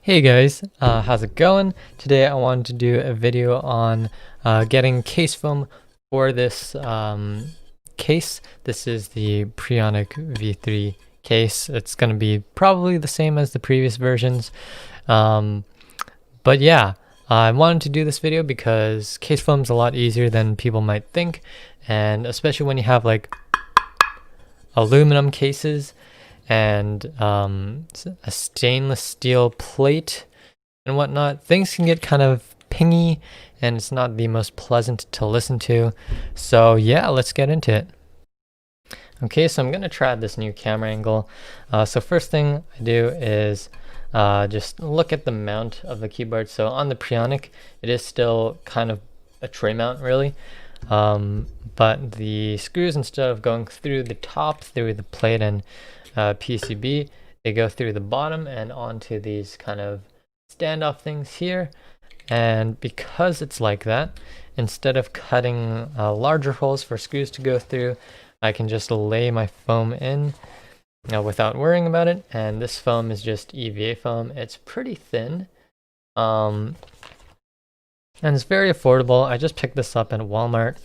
Hey guys, how's it going? Today I wanted to do a video on getting case foam for this case. This is the Prionic V3 case. It's going to be probably the same as the previous versions. But yeah, I wanted to do this video because case foam's a lot easier than people might think. And especially when you have like aluminum cases and a stainless steel plate and whatnot, things can get kind of pingy and it's not the most pleasant to listen to. So yeah, let's get into it. Okay, so I'm going to try this new camera angle. So first thing I do is just look at the mount of the keyboard. So on the Prionic, it is still kind of a tray mount really. But the screws, instead of going through the top, through the plate and PCB, they go through the bottom and onto these kind of standoff things here. And because it's like that, instead of cutting larger holes for screws to go through, I can just lay my foam in without worrying about it. And this foam is just EVA foam. It's pretty thin. And it's very affordable. I just picked this up at Walmart,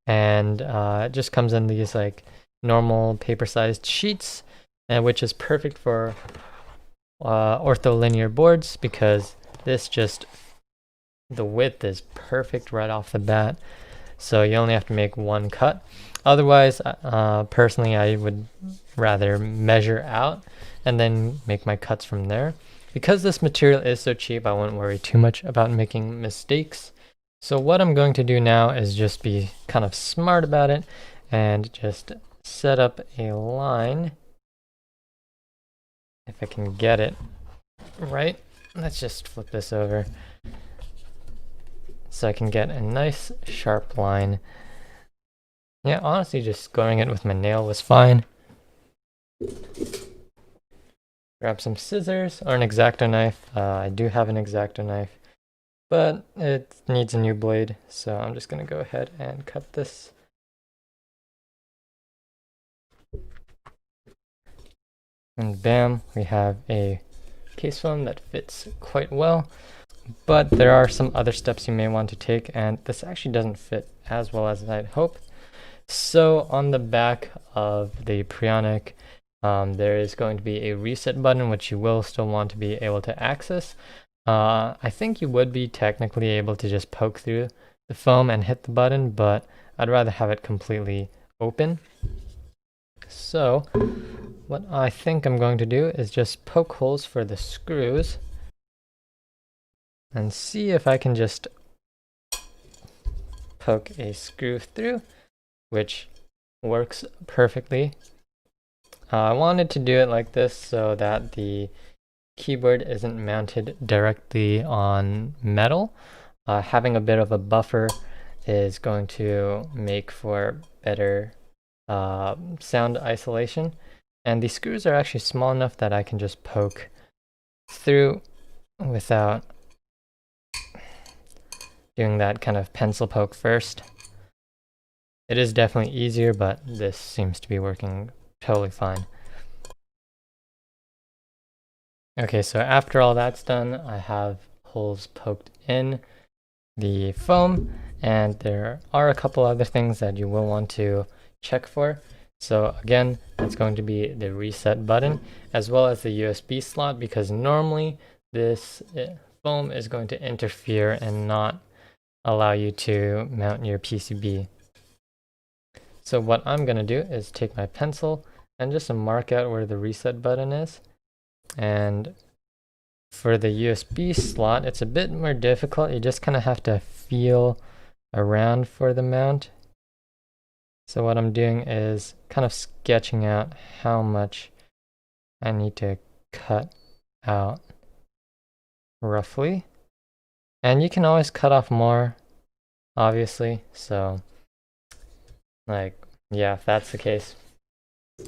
and it just comes in these like normal paper-sized sheets, and which is perfect for ortholinear boards because this just, the width is perfect right off the bat. So you only have to make one cut. Otherwise, personally, I would rather measure out and then make my cuts from there. Because this material is so cheap, I won't worry too much about making mistakes. So what I'm going to do now is just be kind of smart about it and just set up a line. If I can get it right, let's just flip this over so I can get a nice sharp line. Yeah, honestly, just going it with my nail was fine. Grab some scissors or an X-Acto knife. I do have an X-Acto knife, but it needs a new blade, so I'm just going to go ahead and cut this. And bam, we have a case foam that fits quite well. But there are some other steps you may want to take, and this actually doesn't fit as well as I'd hoped. So on the back of the Prionic, there is going to be a reset button, which you will still want to be able to access. I think you would be technically able to just poke through the foam and hit the button, but I'd rather have it completely open. So what I think I'm going to do is just poke holes for the screws and see if I can just poke a screw through, which works perfectly. I wanted to do it like this so that the keyboard isn't mounted directly on metal. Having a bit of a buffer is going to make for better sound isolation. And the screws are actually small enough that I can just poke through without doing that kind of pencil poke first. It is definitely easier, but this seems to be working totally fine. Okay, so after all that's done, I have holes poked in the foam, and there are a couple other things that you will want to check for. So again, that's going to be the reset button, as well as the USB slot, because normally this foam is going to interfere and not allow you to mount your PCB. So what I'm going to do is take my pencil and just mark out where the reset button is. And for the USB slot, it's a bit more difficult. You just kind of have to feel around for the mount. So what I'm doing is kind of sketching out how much I need to cut out roughly. And you can always cut off more, obviously. So like, yeah, if that's the case,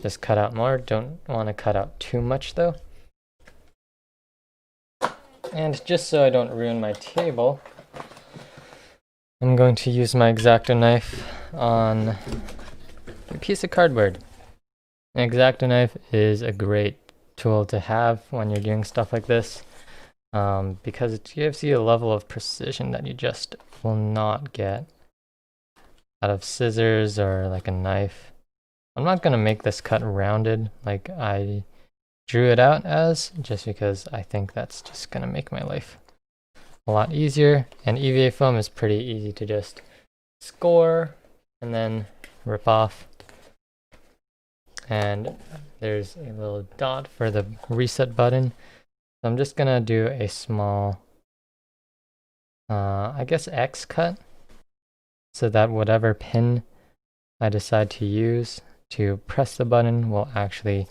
just cut out more. Don't want to cut out too much though. And just so I don't ruin my table, I'm going to use my X-Acto knife on a piece of cardboard. An X-Acto knife is a great tool to have when you're doing stuff like this. because it gives you a level of precision that you just will not get out of scissors or like a knife. I'm not gonna make this cut rounded like I drew it out as, just because I think that's just gonna make my life a lot easier. And EVA foam is pretty easy to just score and then rip off. And there's a little dot for the reset button. So I'm just gonna do a small, I guess X cut, so that whatever pin I decide to use to press the button will actually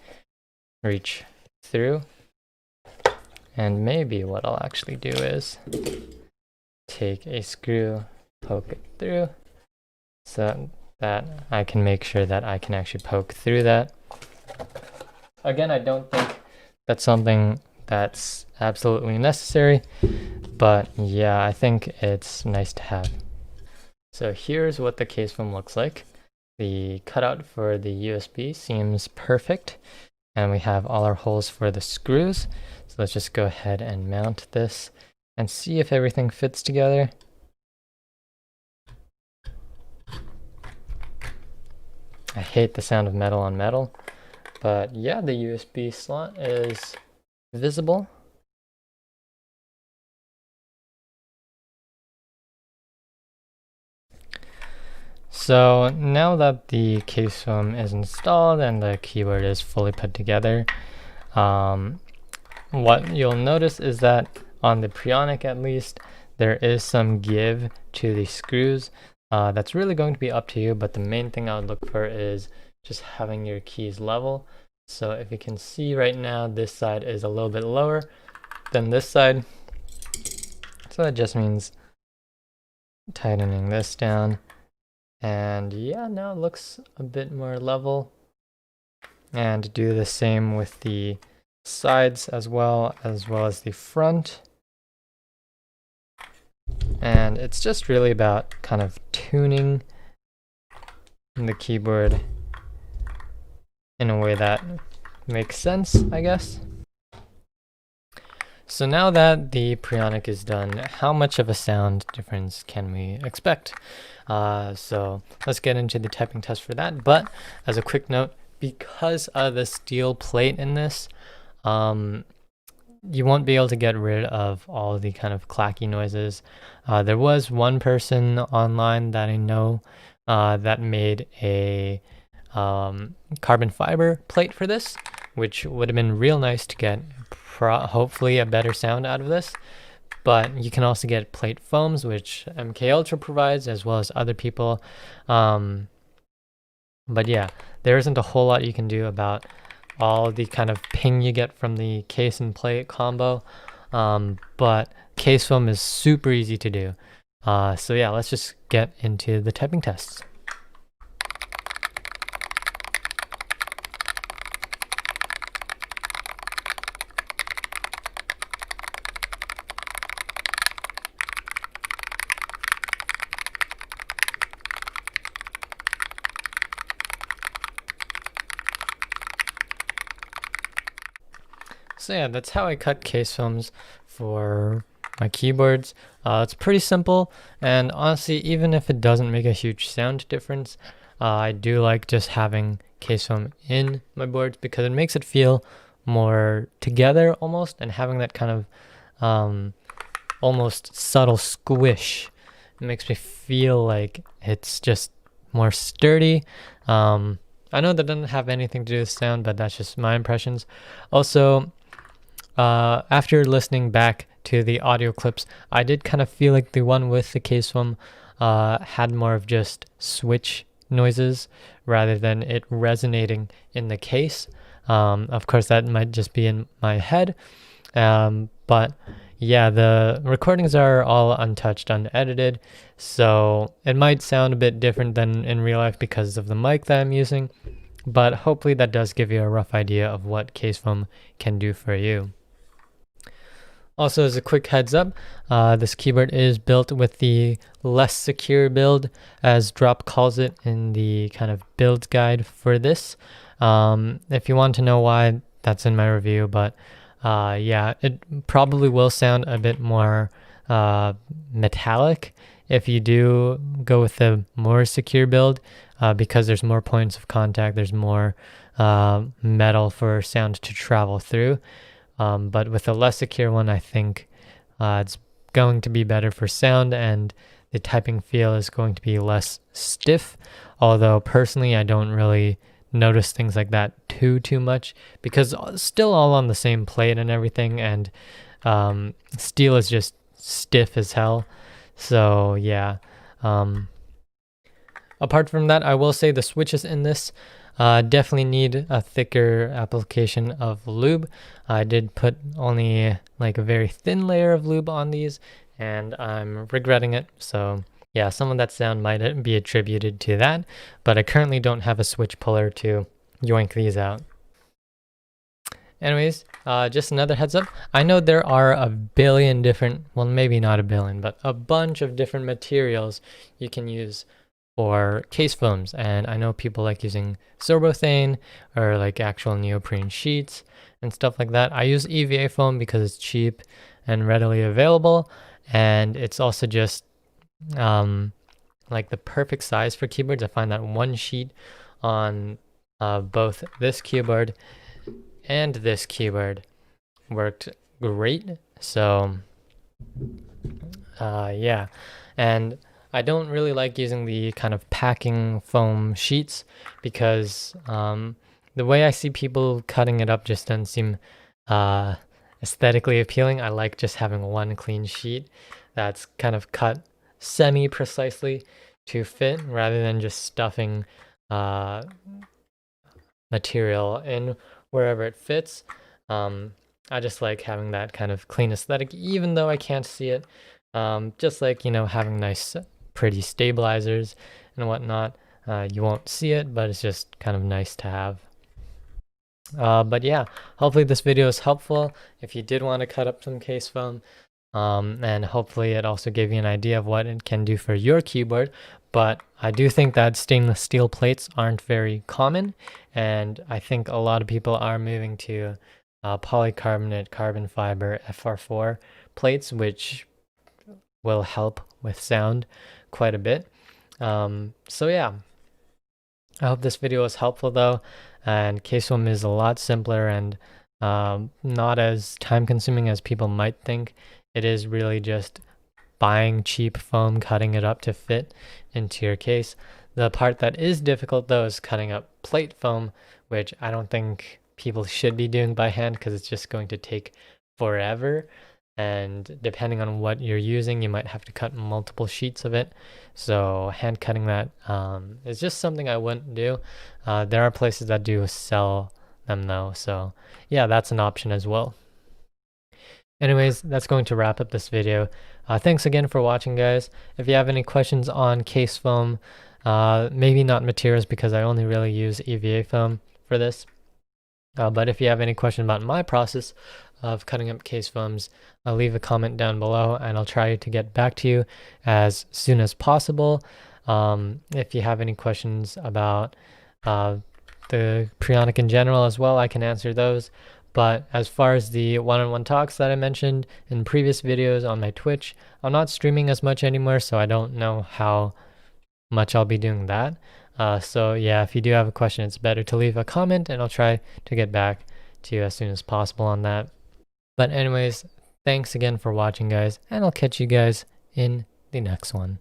reach through. And maybe what I'll actually do is take a screw, poke it through, so that I can make sure that I can actually poke through that. Again, I don't think that's something that's absolutely necessary, but yeah, I think it's nice to have. So here's what the case foam looks like. The cutout for the USB seems perfect, and we have all our holes for the screws. So let's just go ahead and mount this and see if everything fits together. I hate the sound of metal on metal, but yeah, the USB slot is visible. So now that the case foam is installed and the keyboard is fully put together, what you'll notice is that on the Prionic at least, there is some give to the screws. That's really going to be up to you, but the main thing I would look for is just having your keys level. So if you can see right now, this side is a little bit lower than this side. So that just means tightening this down. And yeah, now it looks a bit more level. And do the same with the sides as well as the front. And it's just really about kind of tuning the keyboard in a way that makes sense, I guess. So now that the Prionic is done, how much of a sound difference can we expect? So let's get into the typing test for that. But as a quick note, because of the steel plate in this, you won't be able to get rid of all the kind of clacky noises. There was one person online that I know that made a carbon fiber plate for this, which would have been real nice to get hopefully a better sound out of this. But you can also get plate foams, which MK Ultra provides, as well as other people. But yeah, there isn't a whole lot you can do about all the kind of ping you get from the case and plate combo. But case foam is super easy to do. So yeah, let's just get into the typing tests. So yeah, that's how I cut case films for my keyboards. It's pretty simple, and honestly, even if it doesn't make a huge sound difference, I do like just having case film in my boards because it makes it feel more together almost, and having that kind of almost subtle squish. It makes me feel like it's just more sturdy. I know that doesn't have anything to do with sound, but that's just my impressions. Also, after listening back to the audio clips, I did kind of feel like the one with the case foam had more of just switch noises rather than it resonating in the case. Of course, that might just be in my head, but yeah, the recordings are all untouched, unedited, so it might sound a bit different than in real life because of the mic that I'm using, but hopefully that does give you a rough idea of what case foam can do for you. Also, as a quick heads up, this keyboard is built with the less secure build, as Drop calls it in the kind of build guide for this. If you want to know why, that's in my review, but yeah, it probably will sound a bit more metallic if you do go with the more secure build, because there's more points of contact, there's more metal for sound to travel through. But with a less secure one, I think it's going to be better for sound, and the typing feel is going to be less stiff. Although personally, I don't really notice things like that too much, because still all on the same plate and everything, and steel is just stiff as hell. So yeah. Apart from that, I will say the switches in this definitely need a thicker application of lube. I did put only like a very thin layer of lube on these, and I'm regretting it. So yeah, some of that sound might be attributed to that, but I currently don't have a switch puller to yoink these out. Anyways, just another heads up. I know there are a billion different, well, maybe not a billion, but a bunch of different materials you can use for case foams, and I know people like using Sorbothane or like actual neoprene sheets and stuff like that. I use EVA foam because it's cheap and readily available, and it's also just like the perfect size for keyboards. I find that one sheet on both this keyboard and this keyboard worked great. So yeah, and I don't really like using the kind of packing foam sheets because the way I see people cutting it up just doesn't seem aesthetically appealing. I like just having one clean sheet that's kind of cut semi-precisely to fit, rather than just stuffing material in wherever it fits. I just like having that kind of clean aesthetic, even though I can't see it. Just like, you know, having nice pretty stabilizers and whatnot. You won't see it, but it's just kind of nice to have. But yeah, hopefully this video is helpful if you did want to cut up some case foam, and hopefully it also gave you an idea of what it can do for your keyboard. But I do think that stainless steel plates aren't very common, and I think a lot of people are moving to polycarbonate carbon fiber FR4 plates, which will help with sound quite a bit. So yeah, I hope this video was helpful though, and case foam is a lot simpler and not as time consuming as people might think. It is really just buying cheap foam, cutting it up to fit into your case. The part that is difficult though is cutting up plate foam, which I don't think people should be doing by hand because it's just going to take forever. And depending on what you're using, you might have to cut multiple sheets of it. So hand cutting that is just something I wouldn't do. There are places that do sell them though. So yeah, that's an option as well. Anyways, that's going to wrap up this video. Thanks again for watching, guys. If you have any questions on case foam, maybe not materials because I only really use EVA foam for this. But if you have any question about my process of cutting up case foams, I'll leave a comment down below and I'll try to get back to you as soon as possible. If you have any questions about the Prionic in general as well, I can answer those. But as far as the one-on-one talks that I mentioned in previous videos on my Twitch, I'm not streaming as much anymore, so I don't know how much I'll be doing that. So yeah, if you do have a question, it's better to leave a comment and I'll try to get back to you as soon as possible on that. But anyways, thanks again for watching, guys, and I'll catch you guys in the next one.